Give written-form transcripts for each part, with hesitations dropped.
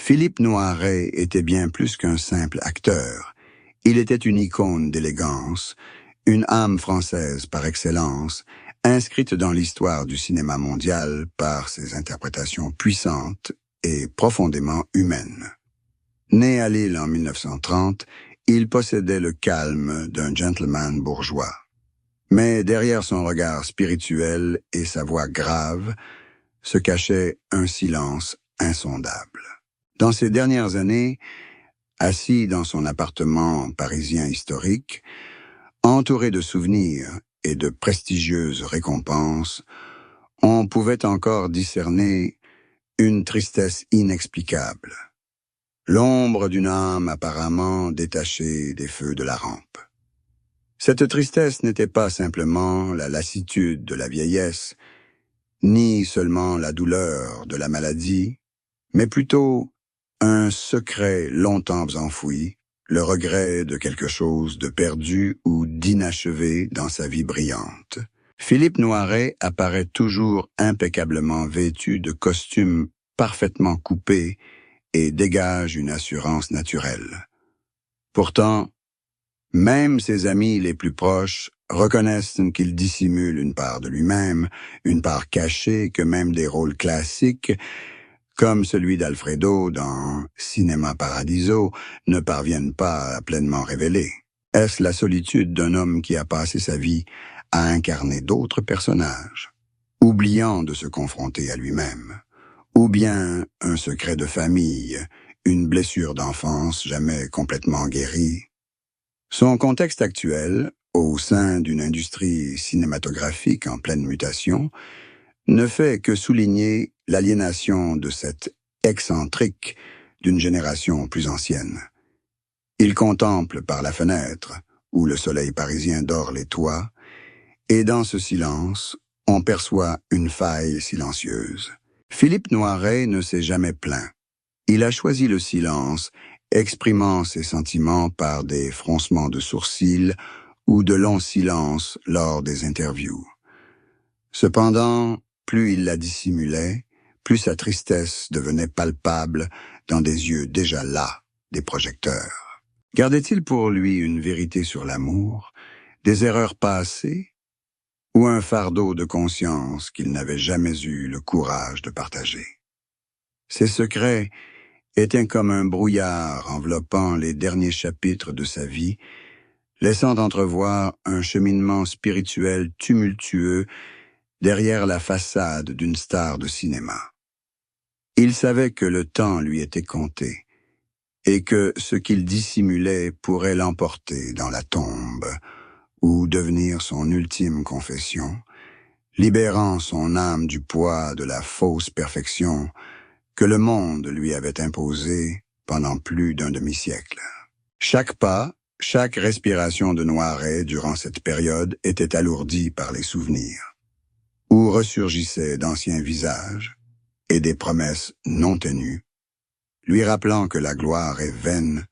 Philippe Noiret était bien plus qu'un simple acteur. Il était une icône d'élégance, une âme française par excellence, inscrite dans l'histoire du cinéma mondial par ses interprétations puissantes et profondément humaines. Né à Lille en 1930, il possédait le calme d'un gentleman bourgeois. Mais derrière son regard spirituel et sa voix grave, se cachait un silence insondable. Dans ces dernières années, assis dans son appartement parisien historique, entouré de souvenirs et de prestigieuses récompenses, on pouvait encore discerner une tristesse inexplicable, l'ombre d'une âme apparemment détachée des feux de la rampe. Cette tristesse n'était pas simplement la lassitude de la vieillesse, ni seulement la douleur de la maladie, mais plutôt un secret longtemps enfoui, le regret de quelque chose de perdu ou d'inachevé dans sa vie brillante. Philippe Noiret apparaît toujours impeccablement vêtu de costumes parfaitement coupés et dégage une assurance naturelle. Pourtant, même ses amis les plus proches reconnaissent qu'il dissimule une part de lui-même, une part cachée que même des rôles classiques, comme celui d'Alfredo dans Cinéma Paradiso, ne parviennent pas à pleinement révéler. Est-ce la solitude d'un homme qui a passé sa vie à incarner d'autres personnages, oubliant de se confronter à lui-même, ou bien un secret de famille, une blessure d'enfance jamais complètement guérie? Son contexte actuel, au sein d'une industrie cinématographique en pleine mutation, ne fait que souligner l'aliénation de cet excentrique d'une génération plus ancienne. Il contemple par la fenêtre, où le soleil parisien dore les toits, et dans ce silence, on perçoit une faille silencieuse. Philippe Noiret ne s'est jamais plaint. Il a choisi le silence, exprimant ses sentiments par des froncements de sourcils ou de longs silences lors des interviews. Cependant, plus il la dissimulait, plus sa tristesse devenait palpable dans des yeux déjà las des projecteurs. Gardait-il pour lui une vérité sur l'amour, des erreurs passées, ou un fardeau de conscience qu'il n'avait jamais eu le courage de partager? Ses secrets étaient comme un brouillard enveloppant les derniers chapitres de sa vie, laissant entrevoir un cheminement spirituel tumultueux derrière la façade d'une star de cinéma. Il savait que le temps lui était compté, et que ce qu'il dissimulait pourrait l'emporter dans la tombe, ou devenir son ultime confession, libérant son âme du poids de la fausse perfection que le monde lui avait imposée pendant plus d'un demi-siècle. Chaque pas, chaque respiration de Noiret durant cette période était alourdie par les souvenirs, où ressurgissaient d'anciens visages et des promesses non tenues, lui rappelant que la gloire est vaine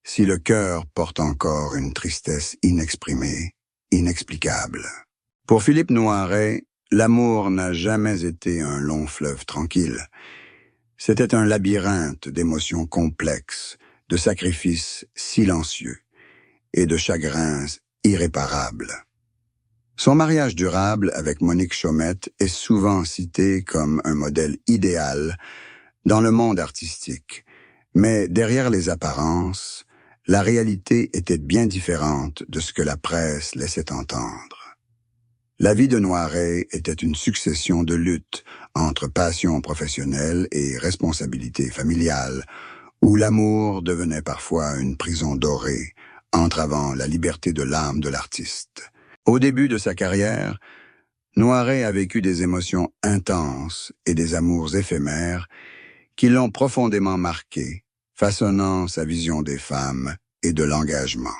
si le cœur porte encore une tristesse inexprimée, inexplicable. Pour Philippe Noiret, l'amour n'a jamais été un long fleuve tranquille. C'était un labyrinthe d'émotions complexes, de sacrifices silencieux et de chagrins irréparables. Son mariage durable avec Monique Chaumette est souvent cité comme un modèle idéal dans le monde artistique, mais derrière les apparences, la réalité était bien différente de ce que la presse laissait entendre. La vie de Noiret était une succession de luttes entre passion professionnelle et responsabilité familiale, où l'amour devenait parfois une prison dorée, entravant la liberté de l'âme de l'artiste. Au début de sa carrière, Noiret a vécu des émotions intenses et des amours éphémères qui l'ont profondément marqué, façonnant sa vision des femmes et de l'engagement.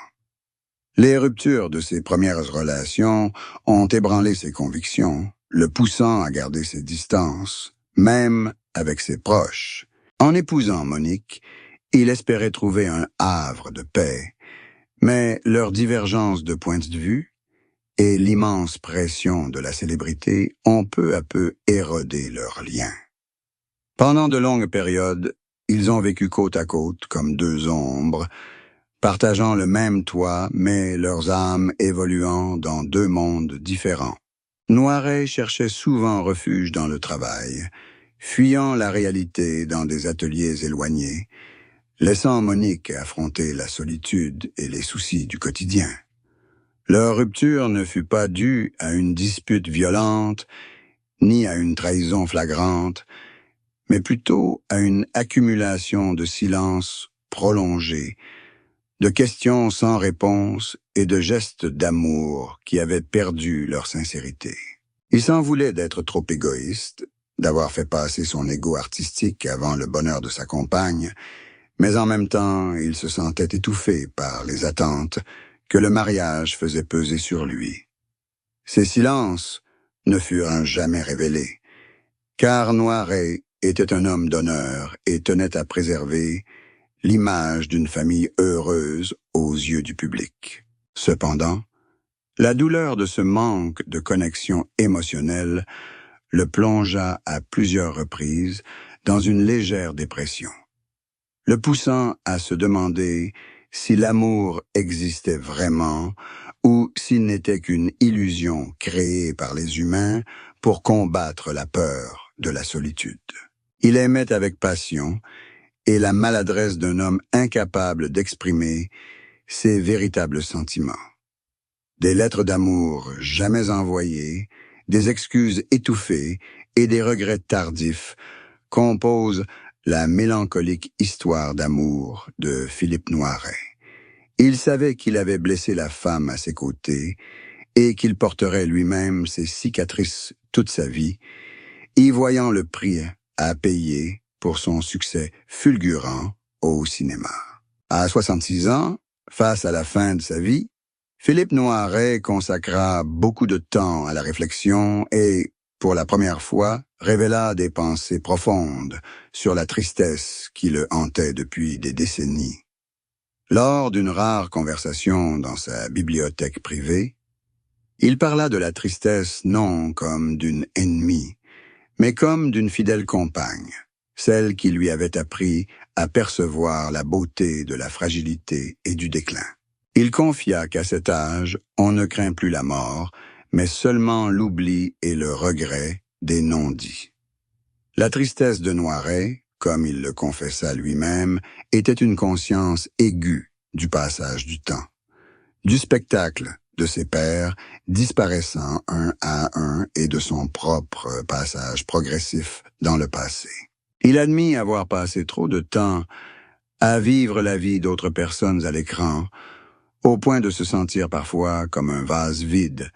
Les ruptures de ses premières relations ont ébranlé ses convictions, le poussant à garder ses distances, même avec ses proches. En épousant Monique, il espérait trouver un havre de paix, mais leur divergence de point de vue et l'immense pression de la célébrité ont peu à peu érodé leur lien. Pendant de longues périodes, ils ont vécu côte à côte comme deux ombres, partageant le même toit, mais leurs âmes évoluant dans deux mondes différents. Noiret cherchait souvent refuge dans le travail, fuyant la réalité dans des ateliers éloignés, laissant Monique affronter la solitude et les soucis du quotidien. Leur rupture ne fut pas due à une dispute violente, ni à une trahison flagrante, mais plutôt à une accumulation de silences prolongés, de questions sans réponse et de gestes d'amour qui avaient perdu leur sincérité. Il s'en voulait d'être trop égoïste, d'avoir fait passer son ego artistique avant le bonheur de sa compagne, mais en même temps, il se sentait étouffé par les attentes que le mariage faisait peser sur lui. Ces silences ne furent jamais révélés, car Noiret était un homme d'honneur et tenait à préserver l'image d'une famille heureuse aux yeux du public. Cependant, la douleur de ce manque de connexion émotionnelle le plongea à plusieurs reprises dans une légère dépression, le poussant à se demander si l'amour existait vraiment ou s'il n'était qu'une illusion créée par les humains pour combattre la peur de la solitude. Il aimait avec passion et la maladresse d'un homme incapable d'exprimer ses véritables sentiments. Des lettres d'amour jamais envoyées, des excuses étouffées et des regrets tardifs composent la mélancolique histoire d'amour de Philippe Noiret. Il savait qu'il avait blessé la femme à ses côtés et qu'il porterait lui-même ses cicatrices toute sa vie, y voyant le prix à payer pour son succès fulgurant au cinéma. À 66 ans, face à la fin de sa vie, Philippe Noiret consacra beaucoup de temps à la réflexion et, pour la première fois, révéla des pensées profondes sur la tristesse qui le hantait depuis des décennies. Lors d'une rare conversation dans sa bibliothèque privée, il parla de la tristesse non comme d'une ennemie, mais comme d'une fidèle compagne, celle qui lui avait appris à percevoir la beauté de la fragilité et du déclin. Il confia qu'à cet âge, on ne craint plus la mort, mais seulement l'oubli et le regret des non-dits. La tristesse de Noiret, comme il le confessa lui-même, était une conscience aiguë du passage du temps, du spectacle de ses pères disparaissant un à un et de son propre passage progressif dans le passé. Il admit avoir passé trop de temps à vivre la vie d'autres personnes à l'écran, au point de se sentir parfois comme un vase vide,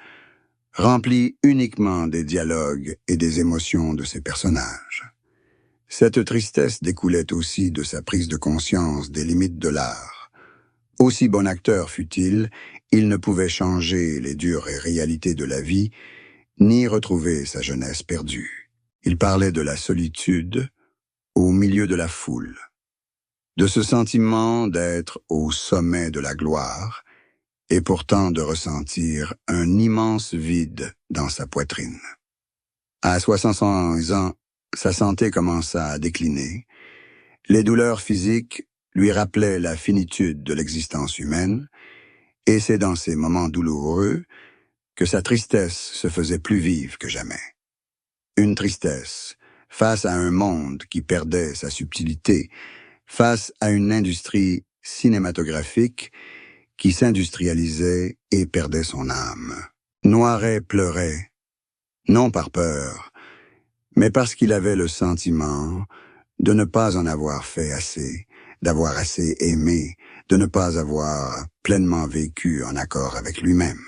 rempli uniquement des dialogues et des émotions de ses personnages. Cette tristesse découlait aussi de sa prise de conscience des limites de l'art. Aussi bon acteur fût-il, il ne pouvait changer les dures réalités de la vie, ni retrouver sa jeunesse perdue. Il parlait de la solitude au milieu de la foule, de ce sentiment d'être au sommet de la gloire, et pourtant de ressentir un immense vide dans sa poitrine. À 65 ans, sa santé commença à décliner. Les douleurs physiques lui rappelaient la finitude de l'existence humaine, et c'est dans ces moments douloureux que sa tristesse se faisait plus vive que jamais. Une tristesse face à un monde qui perdait sa subtilité, face à une industrie cinématographique qui s'industrialisait et perdait son âme. Noiret pleurait, non par peur, mais parce qu'il avait le sentiment de ne pas en avoir fait assez, d'avoir assez aimé, de ne pas avoir pleinement vécu en accord avec lui-même.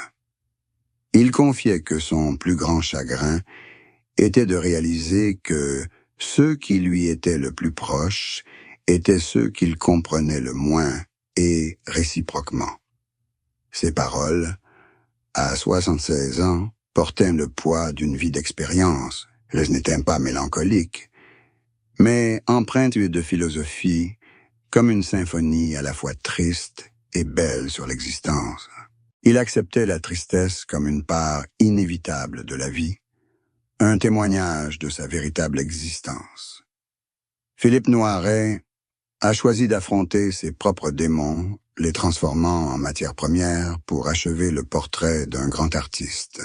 Il confiait que son plus grand chagrin était de réaliser que ceux qui lui étaient le plus proches étaient ceux qu'il comprenait le moins et réciproquement. Ces paroles, à 76 ans, portaient le poids d'une vie d'expérience. Elles n'étaient pas mélancoliques, mais empreintes de philosophie, comme une symphonie à la fois triste et belle sur l'existence. Il acceptait la tristesse comme une part inévitable de la vie, un témoignage de sa véritable existence. Philippe Noiret a choisi d'affronter ses propres démons, les transformant en matière première pour achever le portrait d'un grand artiste,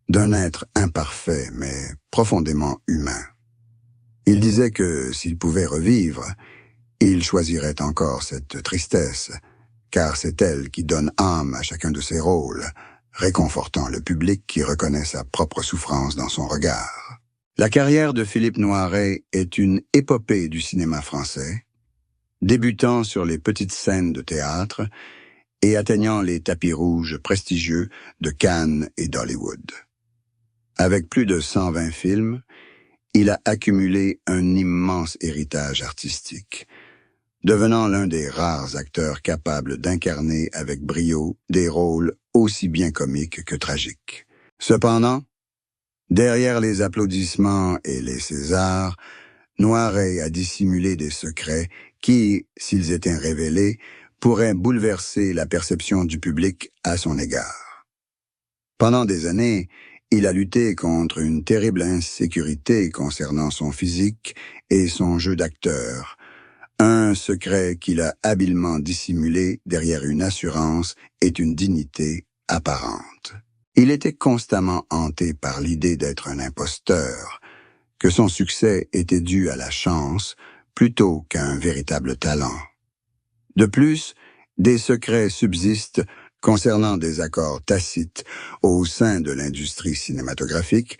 d'un être imparfait mais profondément humain. Il disait que s'il pouvait revivre, il choisirait encore cette tristesse, car c'est elle qui donne âme à chacun de ses rôles, réconfortant le public qui reconnaît sa propre souffrance dans son regard. La carrière de Philippe Noiret est une épopée du cinéma français, débutant sur les petites scènes de théâtre et atteignant les tapis rouges prestigieux de Cannes et d'Hollywood. Avec plus de 120 films, il a accumulé un immense héritage artistique, devenant l'un des rares acteurs capables d'incarner avec brio des rôles aussi bien comiques que tragiques. Cependant, derrière les applaudissements et les Césars, Noiret a dissimulé des secrets qui, s'ils étaient révélés, pourraient bouleverser la perception du public à son égard. Pendant des années, il a lutté contre une terrible insécurité concernant son physique et son jeu d'acteur, un secret qu'il a habilement dissimulé derrière une assurance et une dignité apparente. Il était constamment hanté par l'idée d'être un imposteur, que son succès était dû à la chance plutôt qu'à un véritable talent. De plus, des secrets subsistent concernant des accords tacites au sein de l'industrie cinématographique,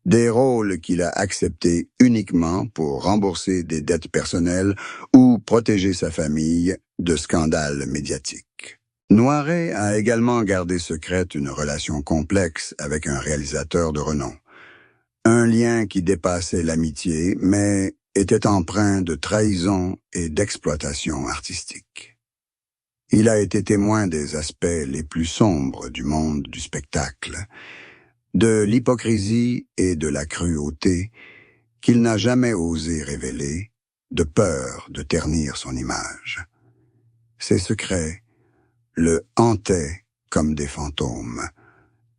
des rôles qu'il a acceptés uniquement pour rembourser des dettes personnelles ou protéger sa famille de scandales médiatiques. Noiret a également gardé secrète une relation complexe avec un réalisateur de renom. Un lien qui dépassait l'amitié, mais était empreint de trahison et d'exploitation artistique. Il a été témoin des aspects les plus sombres du monde du spectacle, de l'hypocrisie et de la cruauté qu'il n'a jamais osé révéler, de peur de ternir son image. Ces secrets le hantaient comme des fantômes,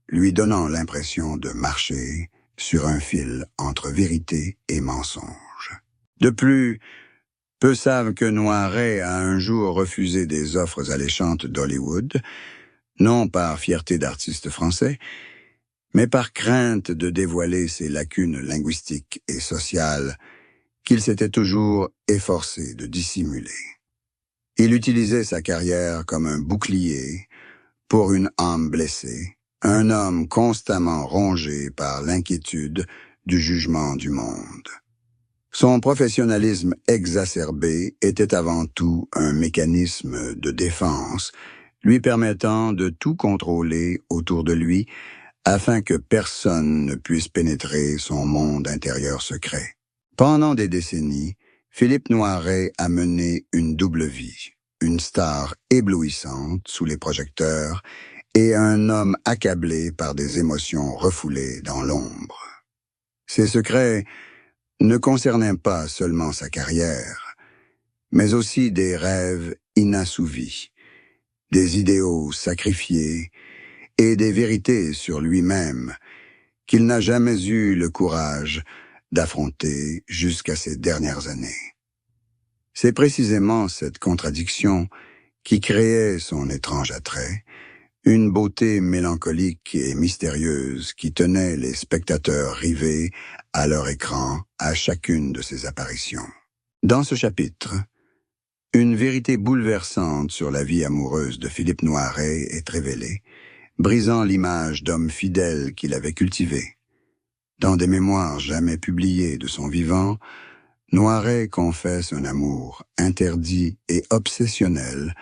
lui donnant l'impression de marcher sur un fil entre vérité et mensonge. De plus, peu savent que Noiret a un jour refusé des offres alléchantes d'Hollywood, non par fierté d'artiste français, mais par crainte de dévoiler ses lacunes linguistiques et sociales qu'il s'était toujours efforcé de dissimuler. Il utilisait sa carrière comme un bouclier pour une âme blessée, un homme constamment rongé par l'inquiétude du jugement du monde. Son professionnalisme exacerbé était avant tout un mécanisme de défense, lui permettant de tout contrôler autour de lui afin que personne ne puisse pénétrer son monde intérieur secret. Pendant des décennies, Philippe Noiret a mené une double vie, une star éblouissante sous les projecteurs et un homme accablé par des émotions refoulées dans l'ombre. Ses secrets ne concernaient pas seulement sa carrière, mais aussi des rêves inassouvis, des idéaux sacrifiés et des vérités sur lui-même qu'il n'a jamais eu le courage d'affronter jusqu'à ces dernières années. C'est précisément cette contradiction qui créait son étrange attrait, une beauté mélancolique et mystérieuse qui tenait les spectateurs rivés à leur écran à chacune de ses apparitions. Dans ce chapitre, une vérité bouleversante sur la vie amoureuse de Philippe Noiret est révélée, brisant l'image d'homme fidèle qu'il avait cultivé. Dans des mémoires jamais publiées de son vivant, Noiret confesse un amour interdit et obsessionnel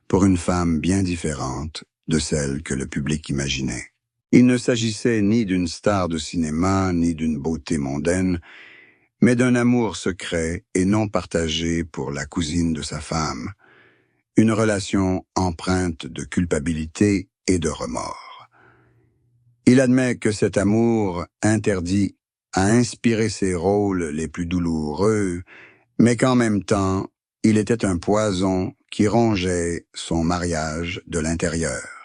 pour une femme bien différente de celle que le public imaginait. Il ne s'agissait ni d'une star de cinéma, ni d'une beauté mondaine, mais d'un amour secret et non partagé pour la cousine de sa femme, une relation empreinte de culpabilité et de remords. Il admet que cet amour interdit a inspiré ses rôles les plus douloureux, mais qu'en même temps, il était un poison qui rongeait son mariage de l'intérieur.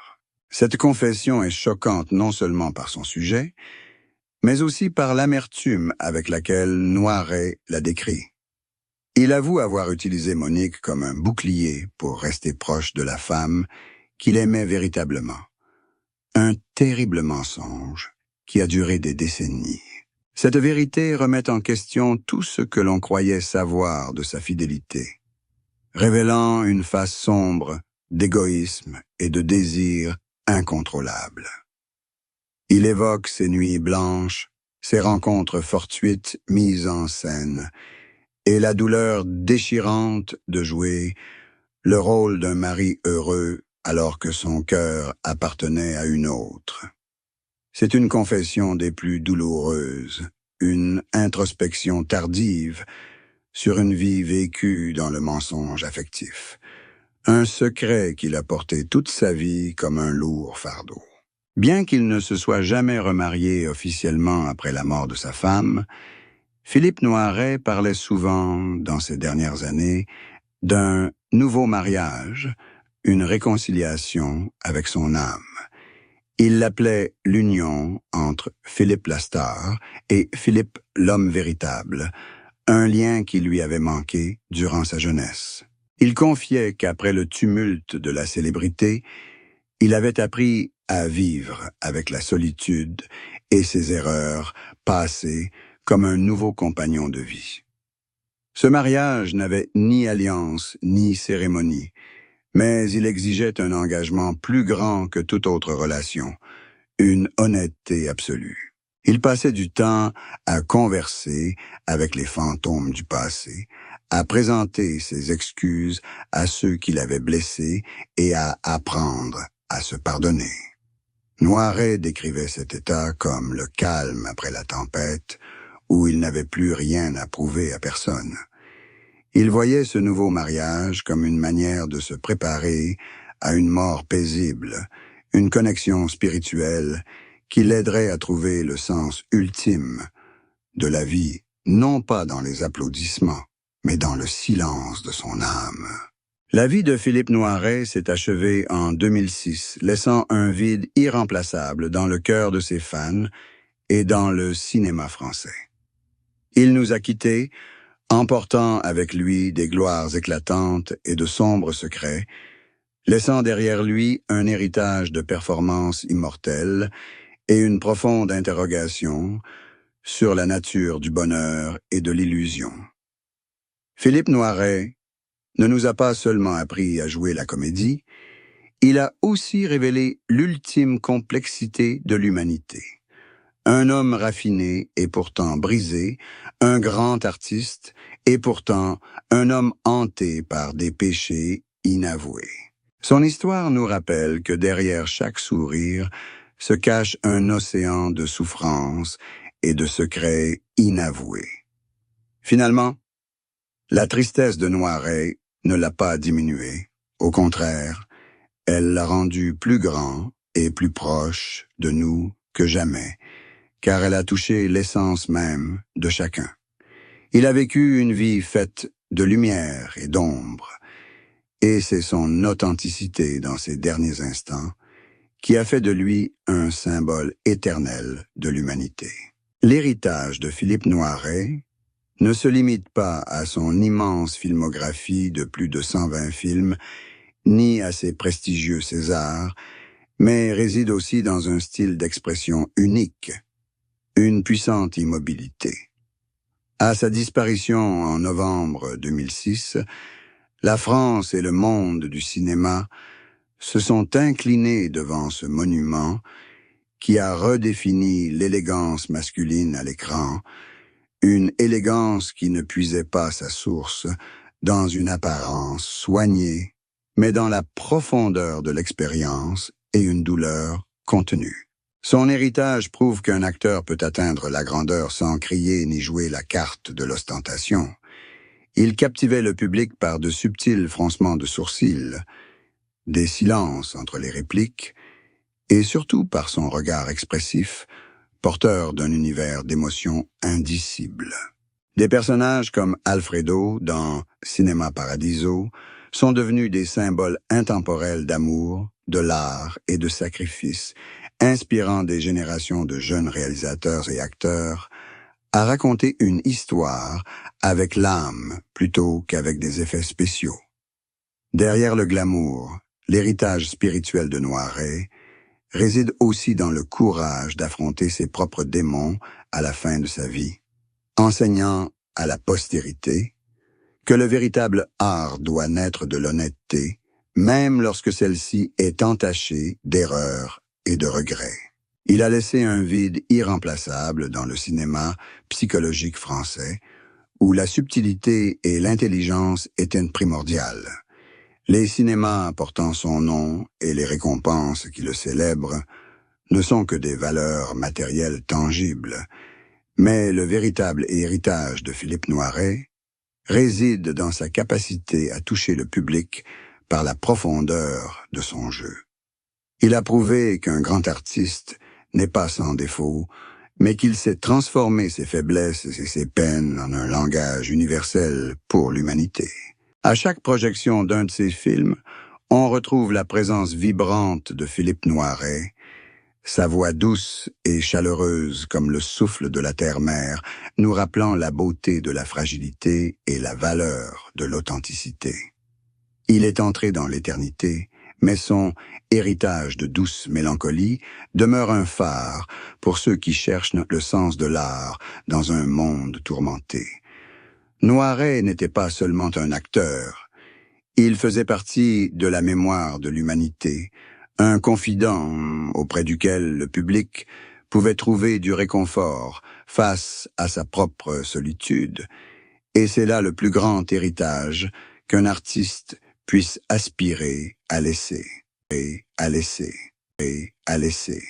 Cette confession est choquante non seulement par son sujet, mais aussi par l'amertume avec laquelle Noiret la décrit. Il avoue avoir utilisé Monique comme un bouclier pour rester proche de la femme qu'il aimait véritablement. Un terrible mensonge qui a duré des décennies. Cette vérité remet en question tout ce que l'on croyait savoir de sa fidélité, révélant une face sombre d'égoïsme et de désir incontrôlable. Il évoque ses nuits blanches, ses rencontres fortuites mises en scène, et la douleur déchirante de jouer le rôle d'un mari heureux alors que son cœur appartenait à une autre. C'est une confession des plus douloureuses, une introspection tardive sur une vie vécue dans le mensonge affectif, un secret qu'il a porté toute sa vie comme un lourd fardeau. Bien qu'il ne se soit jamais remarié officiellement après la mort de sa femme, Philippe Noiret parlait souvent, dans ces dernières années, d'un nouveau mariage, une réconciliation avec son âme. Il l'appelait l'union entre Philippe Lastar et Philippe l'homme véritable, un lien qui lui avait manqué durant sa jeunesse. Il confiait qu'après le tumulte de la célébrité, il avait appris à vivre avec la solitude et ses erreurs passées comme un nouveau compagnon de vie. Ce mariage n'avait ni alliance ni cérémonie, mais il exigeait un engagement plus grand que toute autre relation, une honnêteté absolue. Il passait du temps à converser avec les fantômes du passé, à présenter ses excuses à ceux qui l'avaient blessé et à apprendre à se pardonner. Noiret décrivait cet état comme le calme après la tempête, où il n'avait plus rien à prouver à personne. Il voyait ce nouveau mariage comme une manière de se préparer à une mort paisible, une connexion spirituelle qui l'aiderait à trouver le sens ultime de la vie, non pas dans les applaudissements, mais dans le silence de son âme. La vie de Philippe Noiret s'est achevée en 2006, laissant un vide irremplaçable dans le cœur de ses fans et dans le cinéma français. Il nous a quittés, emportant avec lui des gloires éclatantes et de sombres secrets, laissant derrière lui un héritage de performances immortelles et une profonde interrogation sur la nature du bonheur et de l'illusion. Philippe Noiret ne nous a pas seulement appris à jouer la comédie, il a aussi révélé l'ultime complexité de l'humanité. Un homme raffiné et pourtant brisé, un grand artiste et pourtant un homme hanté par des péchés inavoués. Son histoire nous rappelle que derrière chaque sourire se cache un océan de souffrance et de secrets inavoués. Finalement, la tristesse de Noiret ne l'a pas diminué. Au contraire, elle l'a rendu plus grand et plus proche de nous que jamais, car elle a touché l'essence même de chacun. Il a vécu une vie faite de lumière et d'ombre, et c'est son authenticité dans ses derniers instants qui a fait de lui un symbole éternel de l'humanité. L'héritage de Philippe Noiret ne se limite pas à son immense filmographie de plus de 120 films, ni à ses prestigieux Césars, mais réside aussi dans un style d'expression unique, une puissante immobilité. À sa disparition en novembre 2006, la France et le monde du cinéma se sont inclinés devant ce monument qui a redéfini l'élégance masculine à l'écran, une élégance qui ne puisait pas sa source dans une apparence soignée, mais dans la profondeur de l'expérience et une douleur contenue. Son héritage prouve qu'un acteur peut atteindre la grandeur sans crier ni jouer la carte de l'ostentation. Il captivait le public par de subtils froncements de sourcils, des silences entre les répliques, et surtout par son regard expressif, porteur d'un univers d'émotions indicibles. Des personnages comme Alfredo dans Cinéma Paradiso sont devenus des symboles intemporels d'amour, de l'art et de sacrifice, inspirant des générations de jeunes réalisateurs et acteurs à raconter une histoire avec l'âme plutôt qu'avec des effets spéciaux. Derrière le glamour, l'héritage spirituel de Noiret réside aussi dans le courage d'affronter ses propres démons à la fin de sa vie, enseignant à la postérité que le véritable art doit naître de l'honnêteté, même lorsque celle-ci est entachée d'erreurs et de regrets. Il a laissé un vide irremplaçable dans le cinéma psychologique français, où la subtilité et l'intelligence étaient primordiales. Les cinémas portant son nom et les récompenses qui le célèbrent ne sont que des valeurs matérielles tangibles, mais le véritable héritage de Philippe Noiret réside dans sa capacité à toucher le public par la profondeur de son jeu. Il a prouvé qu'un grand artiste n'est pas sans défaut, mais qu'il sait transformer ses faiblesses et ses peines en un langage universel pour l'humanité. À chaque projection d'un de ses films, on retrouve la présence vibrante de Philippe Noiret, sa voix douce et chaleureuse comme le souffle de la terre-mère, nous rappelant la beauté de la fragilité et la valeur de l'authenticité. Il est entré dans l'éternité, mais son héritage de douce mélancolie demeure un phare pour ceux qui cherchent le sens de l'art dans un monde tourmenté. Noiret n'était pas seulement un acteur, il faisait partie de la mémoire de l'humanité, un confident auprès duquel le public pouvait trouver du réconfort face à sa propre solitude. Et c'est là le plus grand héritage qu'un artiste puisse aspirer à laisser, et à laisser, et à laisser.